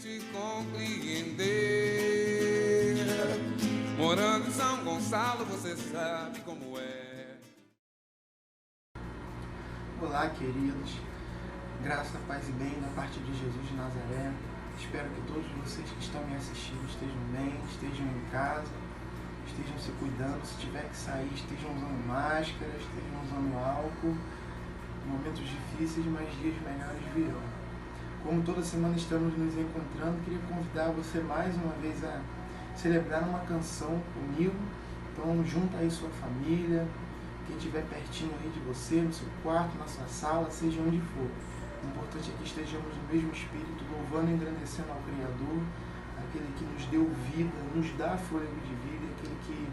difícil compreender. Morando em São Gonçalo, você sabe como é. Olá, queridos. Graça, paz e bem da parte de Jesus de Nazaré. Espero que todos vocês que estão me assistindo estejam bem, estejam em casa, estejam se cuidando. Se tiver que sair, estejam usando máscara, estejam usando álcool. Momentos difíceis, mas dias melhores virão. Como toda semana estamos nos encontrando, queria convidar você mais uma vez a celebrar uma canção comigo. Então, junta aí sua família, quem estiver pertinho aí de você, no seu quarto, na sua sala, seja onde for. O importante é que estejamos no mesmo espírito, louvando e engrandecendo ao Criador, aquele que nos deu vida, nos dá fôlego de vida, aquele que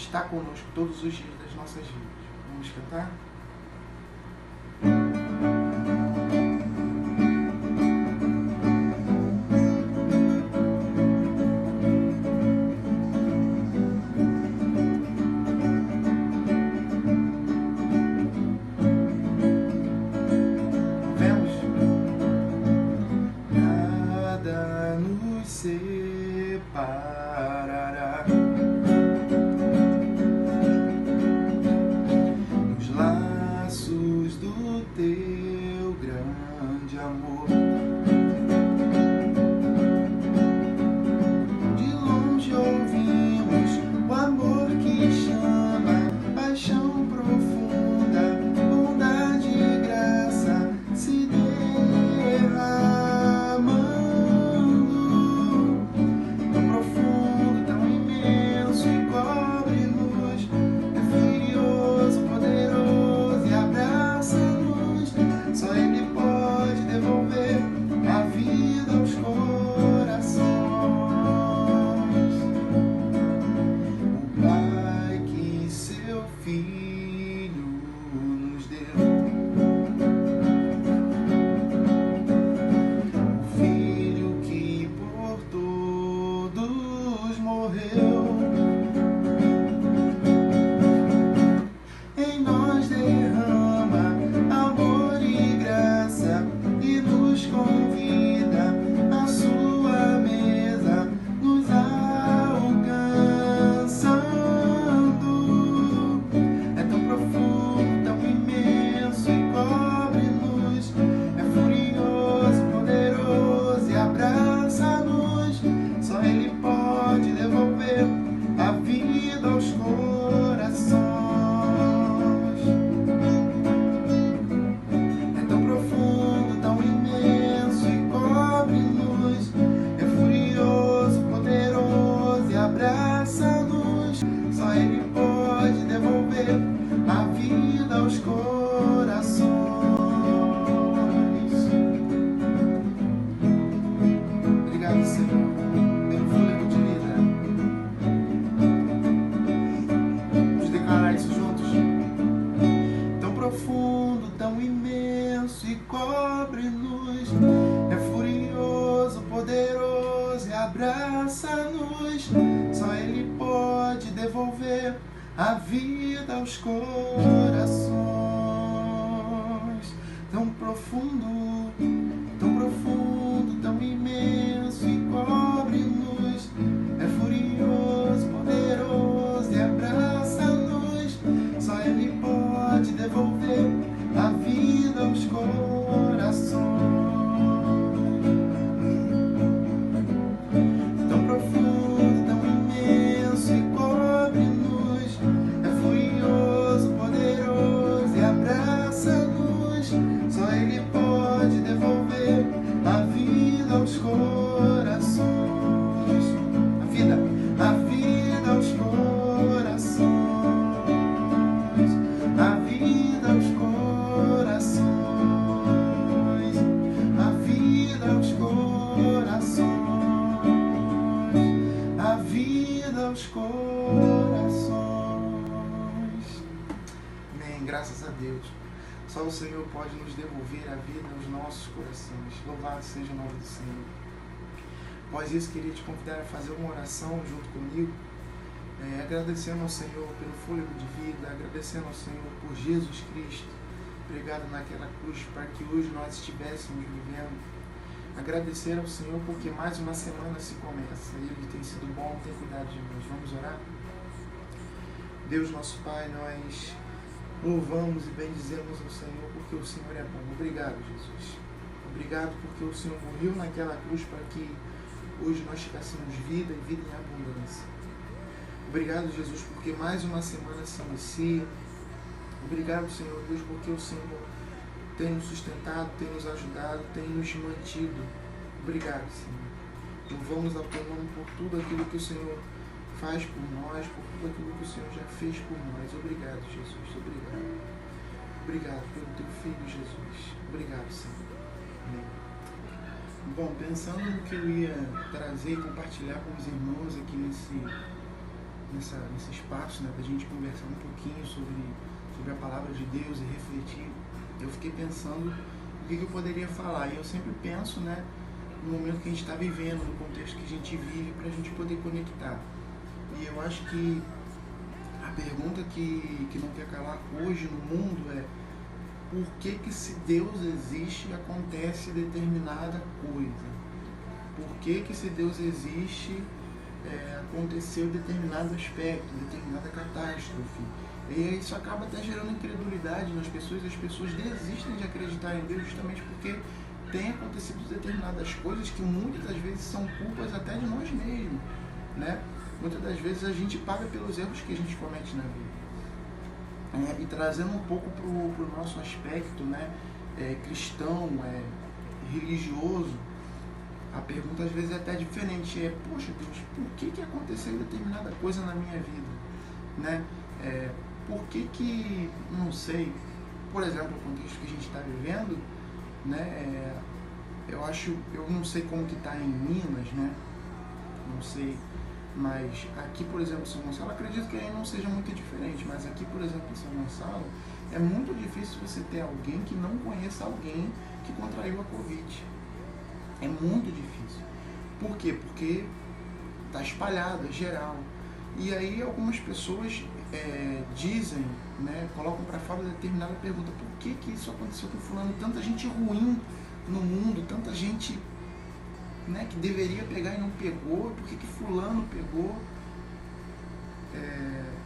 está conosco todos os dias das nossas vidas. Vamos cantar? Separará nos laços do teu grande amor. De longe ouvimos o amor que chama, paixão profunda, bondade e graça se derramando. Abraça-nos, só Ele pode devolver a vida aos corações. Tão profundo, tão imenso e cobre-nos. É furioso, poderoso e abraça-nos, só Ele pode devolver a vida aos corações. Graças a Deus. Só o Senhor pode nos devolver a vida aos nossos corações. Louvado seja o nome do Senhor. Após isso, queria te convidar a fazer uma oração junto comigo, agradecendo ao Senhor pelo fôlego de vida, agradecendo ao Senhor por Jesus Cristo, pregado naquela cruz, para que hoje nós estivéssemos vivendo. agradecer ao Senhor porque mais uma semana se começa. Ele tem sido bom, tem cuidado de nós. Vamos orar? Deus nosso Pai, nós louvamos e bendizemos o Senhor porque o Senhor é bom. Obrigado, Jesus. Obrigado porque o Senhor morreu naquela cruz para que hoje nós tivéssemos vida e vida em abundância. Obrigado, Jesus, porque mais uma semana se inicia. Obrigado, Senhor Deus, porque o Senhor tem nos sustentado, tem nos ajudado, tem nos mantido. Obrigado, Senhor. Louvamos ao teu nome por tudo aquilo que o Senhor faz por nós, por tudo aquilo que o Senhor já fez por nós. Obrigado, Jesus. Obrigado. Obrigado pelo teu Filho, Jesus. Obrigado, Senhor. Amém. Bom, pensando no que eu ia trazer e compartilhar com os irmãos aqui nesse espaço, né, para a gente conversar um pouquinho sobre a palavra de Deus e refletir, eu fiquei pensando o que eu poderia falar. E eu sempre penso, né, no momento que a gente está vivendo, no contexto que a gente vive, para a gente poder conectar. E eu acho que a pergunta que não quer calar hoje no mundo é: por que se Deus existe acontece determinada coisa? Por que se Deus existe aconteceu determinado aspecto, determinada catástrofe? E isso acaba até gerando incredulidade nas pessoas, e as pessoas desistem de acreditar em Deus justamente porque tem acontecido determinadas coisas que muitas das vezes são culpas até de nós mesmos, né? Muitas das vezes a gente paga pelos erros que a gente comete na vida. E trazendo um pouco para o nosso aspecto, né, cristão, religioso, a pergunta às vezes é até diferente, poxa Deus, por que aconteceu determinada coisa na minha vida? Né? Por que, não sei, por exemplo, o contexto que a gente está vivendo, né, eu não sei como que está em Minas, né, não sei, mas aqui, por exemplo, em São Gonçalo, acredito que aí não seja muito diferente, mas aqui, por exemplo, em São Gonçalo, é muito difícil você ter alguém que não conheça alguém que contraiu a Covid. É muito difícil. Por quê? Porque está espalhado, é geral. E aí algumas pessoas dizem, né, colocam para fora determinada pergunta: por que isso aconteceu com fulano? Tanta gente ruim no mundo, tanta gente, né, que deveria pegar e não pegou, por que fulano pegou?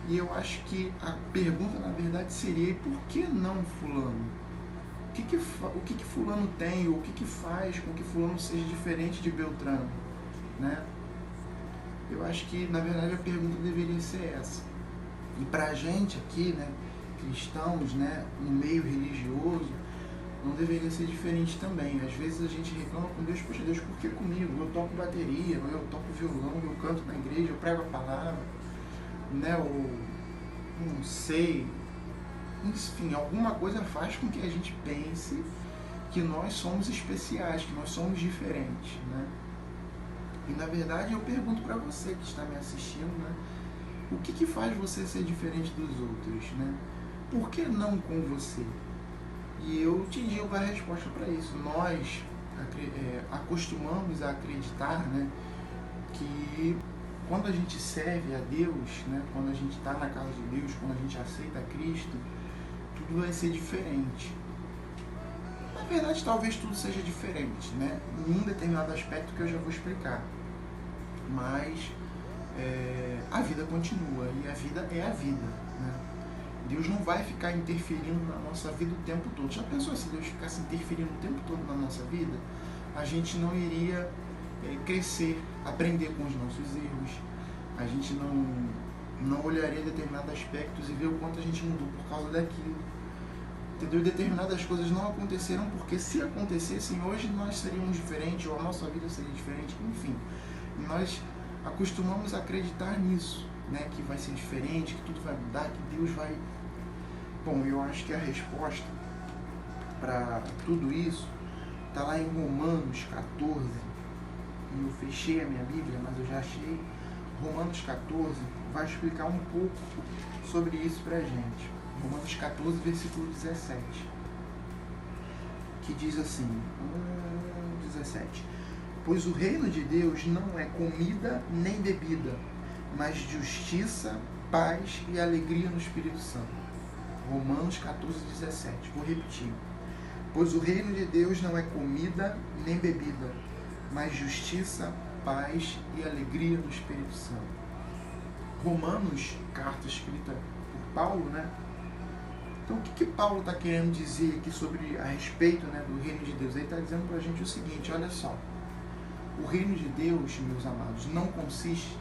E eu acho que a pergunta na verdade seria: por que não fulano? O que fulano tem, ou o que faz com que fulano seja diferente de Beltrano, né? Eu acho que na verdade a pergunta deveria ser essa. E pra gente aqui, né, cristãos, né, no meio religioso, não deveria ser diferente também. Às vezes a gente reclama com Deus: poxa Deus, por que comigo? Eu toco bateria, eu toco violão, eu canto na igreja, eu prego a palavra, né, ou não sei. Enfim, alguma coisa faz com que a gente pense que nós somos especiais, que nós somos diferentes, né? E na verdade eu pergunto para você que está me assistindo, né, o que faz você ser diferente dos outros, né? Por que não com você? E eu te digo a resposta para isso. Nós acostumamos a acreditar, né, que quando a gente serve a Deus, né, quando a gente está na casa de Deus, quando a gente aceita Cristo, tudo vai ser diferente. Na verdade, talvez tudo seja diferente, né, em um determinado aspecto que eu já vou explicar. Mas a vida continua, e a vida é a vida, né? Deus não vai ficar interferindo na nossa vida o tempo todo. Já pensou se Deus ficasse interferindo o tempo todo na nossa vida? A gente não iria crescer, aprender com os nossos erros. A gente não olharia determinados aspectos e ver o quanto a gente mudou por causa daquilo. Entendeu? Determinadas coisas não aconteceram porque, se acontecessem hoje, nós seríamos diferentes, ou a nossa vida seria diferente, enfim. Nós acostumamos a acreditar nisso, né? Que vai ser diferente, que tudo vai mudar, que Deus vai... Bom, eu acho que a resposta para tudo isso está lá em Romanos 14. Eu fechei a minha Bíblia, mas eu já achei. Romanos 14 vai explicar um pouco sobre isso pra gente. Romanos 14, versículo 17, que diz assim, 17: pois o reino de Deus não é comida nem bebida, mas justiça, paz e alegria no Espírito Santo. Romanos 14, 17. Vou repetir. Pois o reino de Deus não é comida nem bebida, mas justiça, paz e alegria no Espírito Santo. Romanos, carta escrita por Paulo, né? Então o que Paulo está querendo dizer aqui a respeito, né, do reino de Deus? Ele está dizendo para a gente o seguinte, olha só. O reino de Deus, meus amados, não consiste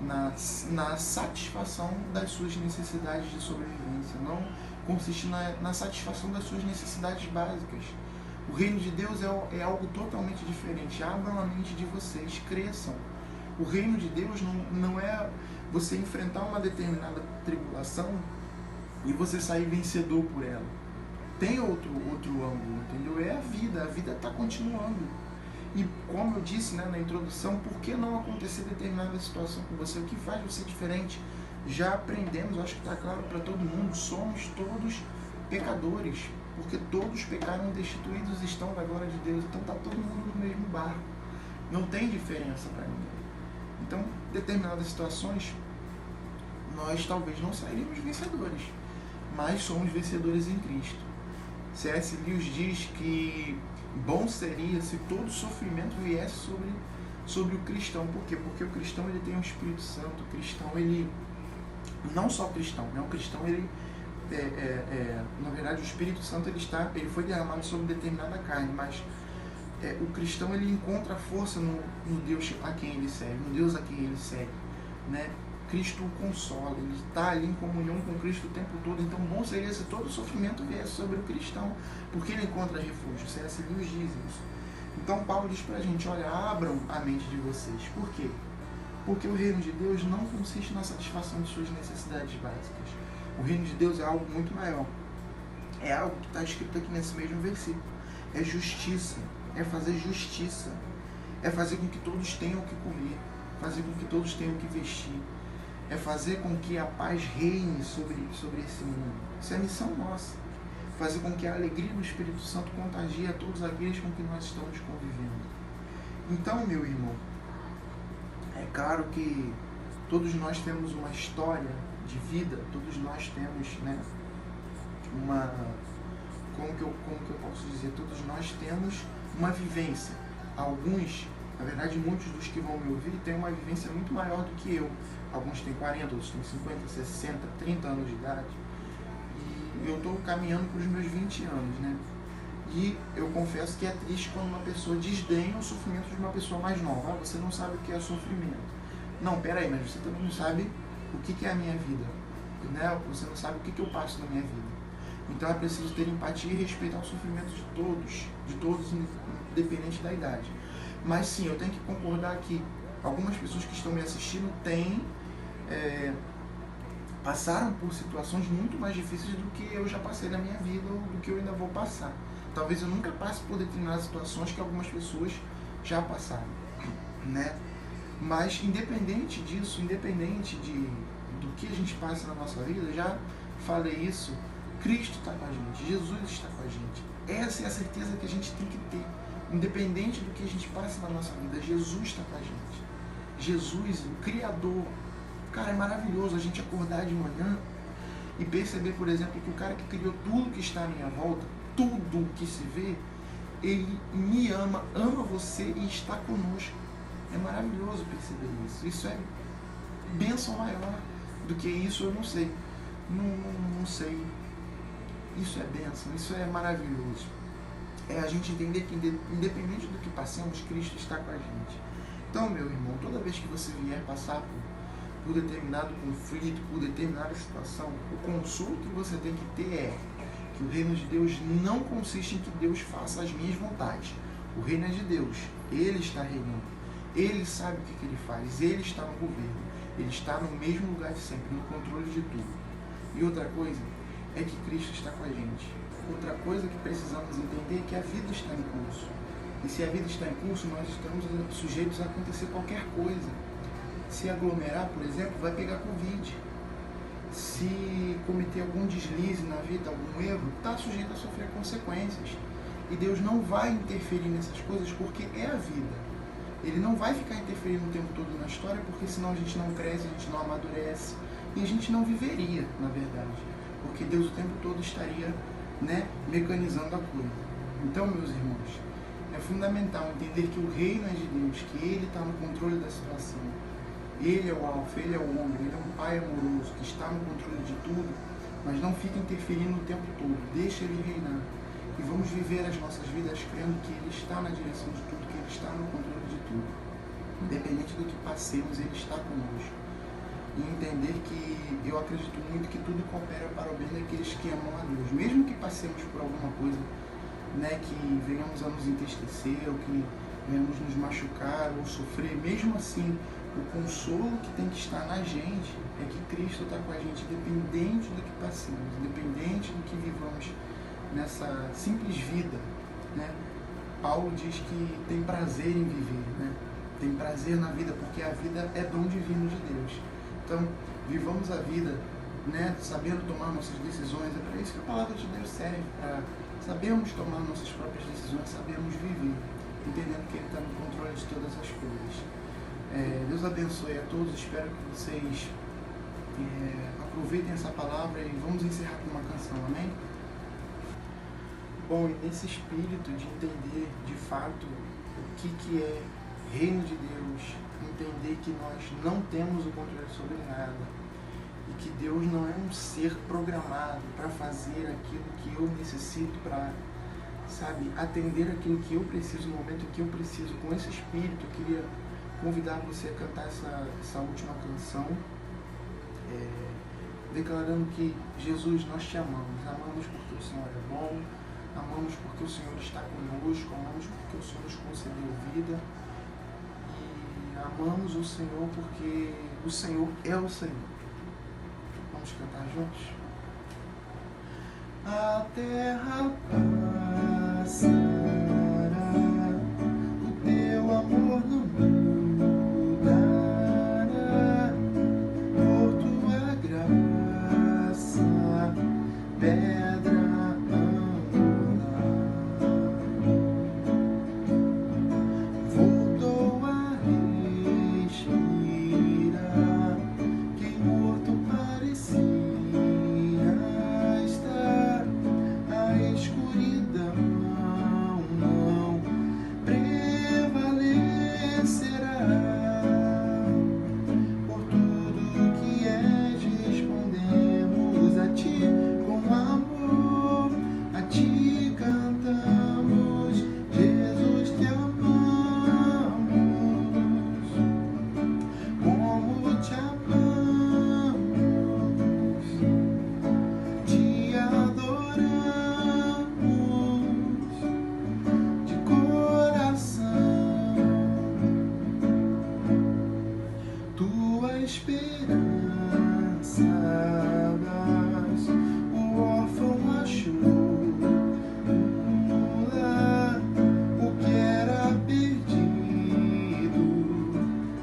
na satisfação das suas necessidades de sobrevivência, não consiste na satisfação das suas necessidades básicas. O reino de Deus é algo totalmente diferente. Abram a mente de vocês, cresçam. O reino de Deus não é você enfrentar uma determinada tribulação e você sair vencedor por ela. Tem outro ângulo, entendeu? É a vida está continuando. E como eu disse, né, na introdução, por que não acontecer determinada situação com você? O que faz você diferente? Já aprendemos, acho que está claro para todo mundo, somos todos pecadores, porque todos pecaram destituídos estão da glória de Deus, então está todo mundo no mesmo barco, não tem diferença para ninguém. Então, determinadas situações, nós talvez não sairemos vencedores, mas somos vencedores em Cristo. C.S. Lewis diz que bom seria se todo sofrimento viesse sobre o cristão. Por quê? Porque o cristão ele tem o Espírito Santo. O cristão, ele não só cristão, né? O cristão, ele na verdade, o Espírito Santo ele foi derramado sobre determinada carne, mas o cristão ele encontra força no Deus a quem ele serve, no Deus a quem ele serve, né? Cristo o consola, ele está ali em comunhão com Cristo o tempo todo. Então bom seria se todo sofrimento viesse sobre o cristão, porque ele encontra refúgio. C.S. Lewis diz isso. Então Paulo diz pra gente, olha, abram a mente de vocês. Por quê? Porque o reino de Deus não consiste na satisfação de suas necessidades básicas. O reino de Deus é algo muito maior. É algo que está escrito aqui nesse mesmo versículo. É justiça, é fazer justiça, é fazer com que todos tenham o que comer, fazer com que todos tenham o que vestir, é fazer com que a paz reine sobre esse mundo. Isso é a missão nossa. Fazer com que a alegria do Espírito Santo contagie a todos aqueles com que nós estamos convivendo. Então, meu irmão, é claro que todos nós temos uma história de vida, todos nós temos, né, como que eu posso dizer? Todos nós temos uma vivência. Alguns, na verdade, muitos dos que vão me ouvir têm uma vivência muito maior do que eu. Alguns têm 40, outros têm 50, 60, 30 anos de idade. E eu estou caminhando para os meus 20 anos, né? E eu confesso que é triste quando uma pessoa desdenha o sofrimento de uma pessoa mais nova. Ah, você não sabe o que é sofrimento. Não, peraí, mas você também não sabe o que é a minha vida, né? Você não sabe o que eu passo na minha vida. Então é preciso ter empatia e respeitar o sofrimento de todos, independente da idade. Mas sim, eu tenho que concordar que algumas pessoas que estão me assistindo passaram por situações muito mais difíceis do que eu já passei na minha vida ou do que eu ainda vou passar. Talvez eu nunca passe por determinadas situações que algumas pessoas já passaram, né? Mas independente disso, independente do que a gente passa na nossa vida, já falei isso, Cristo está com a gente, Jesus está com a gente. Essa é a certeza que a gente tem que ter. Independente do que a gente passa na nossa vida, Jesus está com a gente. Jesus, o Criador. Cara, é maravilhoso a gente acordar de manhã e perceber, por exemplo, que o cara que criou tudo que está à minha volta, tudo que se vê, ele me ama, ama você e está conosco. É maravilhoso perceber isso. Isso é bênção maior do que isso, eu não sei. Não sei. Isso é bênção, isso é maravilhoso. É a gente entender que independente do que passamos, Cristo está com a gente. Então, meu irmão, toda vez que você vier passar por determinado conflito, por determinada situação, o consolo que você tem que ter é que o reino de Deus não consiste em que Deus faça as minhas vontades. O reino é de Deus, Ele está reinando, Ele sabe o que Ele faz, Ele está no governo, Ele está no mesmo lugar de sempre, no controle de tudo. E outra coisa é que Cristo está com a gente. Outra coisa que precisamos entender é que a vida está em curso. E se a vida está em curso, nós estamos sujeitos a acontecer qualquer coisa. Se aglomerar, por exemplo, vai pegar Covid. Se cometer algum deslize na vida, algum erro, está sujeito a sofrer consequências. E Deus não vai interferir nessas coisas porque é a vida. Ele não vai ficar interferindo o tempo todo na história, porque senão a gente não cresce, a gente não amadurece e a gente não viveria, na verdade. Porque Deus o tempo todo estaria, né, mecanizando a coisa. Então, meus irmãos, é fundamental entender que o reino é de Deus, que Ele está no controle da situação. Ele é o alfa, Ele é o ômega, Ele é um Pai amoroso que está no controle de tudo, mas não fica interferindo o tempo todo. Deixa Ele reinar. E vamos viver as nossas vidas crendo que Ele está na direção de tudo, que Ele está no controle de tudo. Independente do que passemos, Ele está conosco. E entender que eu acredito muito que tudo coopera para o bem daqueles que amam a Deus. Mesmo que passemos por alguma coisa, né, que venhamos a nos entristecer, ou que venhamos nos machucar, ou sofrer, mesmo assim, o consolo que tem que estar na gente é que Cristo está com a gente, independente do que passemos, independente do que vivamos nessa simples vida, né? Paulo diz que tem prazer em viver, né? Tem prazer na vida, porque a vida é dom divino de Deus. Então, vivamos a vida, né, sabendo tomar nossas decisões. É para isso que a palavra de Deus serve, para sabermos tomar nossas próprias decisões, sabermos viver, entendendo que Ele está no controle de todas as coisas. Deus abençoe a todos, espero que vocês aproveitem essa palavra e vamos encerrar com uma canção, amém? Bom, e nesse espírito de entender de fato o que é reino de Deus, entender que nós não temos o controle sobre nada e que Deus não é um ser programado para fazer aquilo que eu necessito para, sabe, atender aquilo que eu preciso no momento que eu preciso. Com esse espírito, eu queria convidar você a cantar essa última canção, declarando que Jesus, nós te amamos porque o Senhor é bom, amamos porque o Senhor está conosco, amamos porque o Senhor nos concedeu vida e amamos o Senhor porque o Senhor é o Senhor. Vamos cantar juntos? A terra passará, o teu amor não mudará, por tua graça, pedra angular, voltou a respirar, quem morto parecia estar, a escuridão não prevalecerá. Por tudo que és, respondemos a ti com amor, a ti cantamos, Jesus te amamos, como te amamos, te adoramos de coração. Tua esperança das, o órfão achou um lar, o que era perdido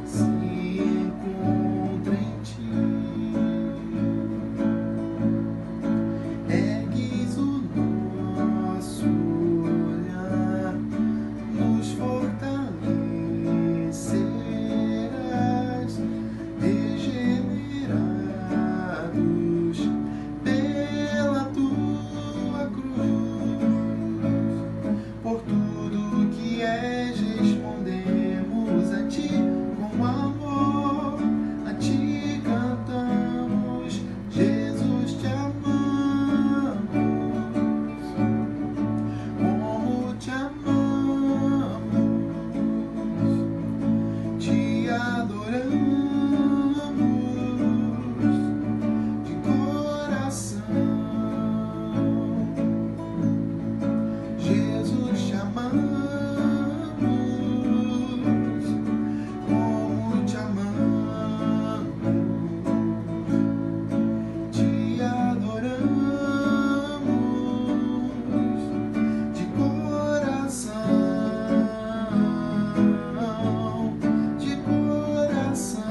se encontra em ti. Ergues o nosso olhar, nos fortalecerás, regenerados pela tua cruz. Por tudo que és, respondemos a ti com amor, a ti cantamos, Jesus te amamos, como te amamos, te adoramos de coração. Jesus te amamos, como te amamos, te adoramos de coração, de coração.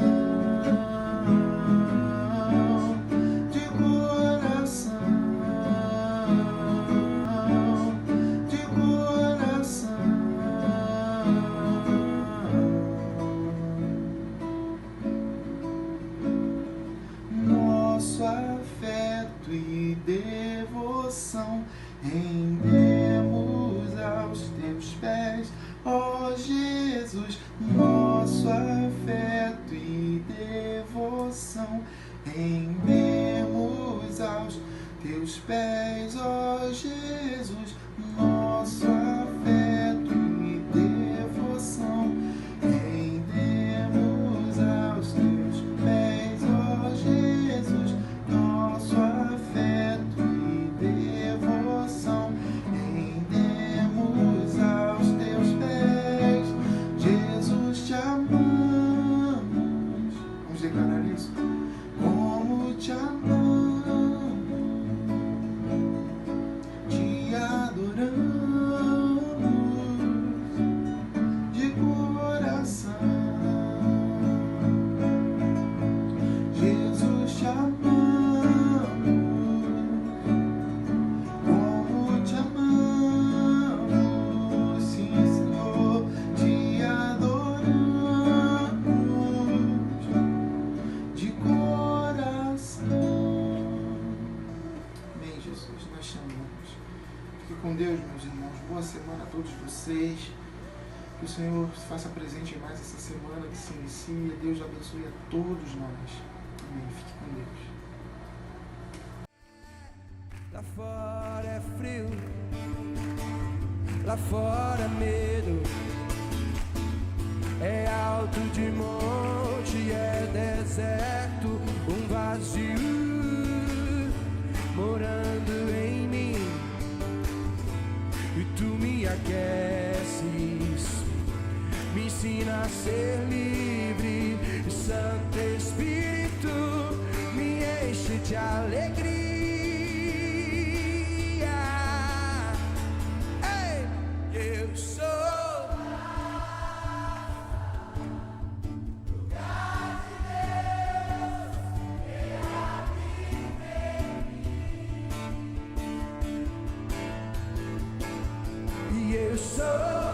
Jesus, nosso afeto e devoção rendemos aos teus pés, ó Jesus, nosso afeto e devoção rendemos aos teus pés, ó Jesus, nosso afeto e devoção rendemos aos teus pés, Jesus, te amamos. Vamos declarar isso? Como te amamos, te adoramos de coração. Jesus, te amamos, como te amamos, sim, Senhor, te adoramos de coração. Amém, Jesus, nós te amamos. Fique com Deus, meus irmãos. Boa semana a todos vocês. Que o Senhor se faça presente em mais essa semana que se inicia. Deus abençoe a todos nós. Amém. Fique com Deus. Lá fora é frio, lá fora é medo, é alto de monte, é deserto, um vazio morando em mim, e tu me aqueces, me ensina a ser livre, Santo Espírito me enche de alegria. Ei, eu sou lugar de Deus, e eu sou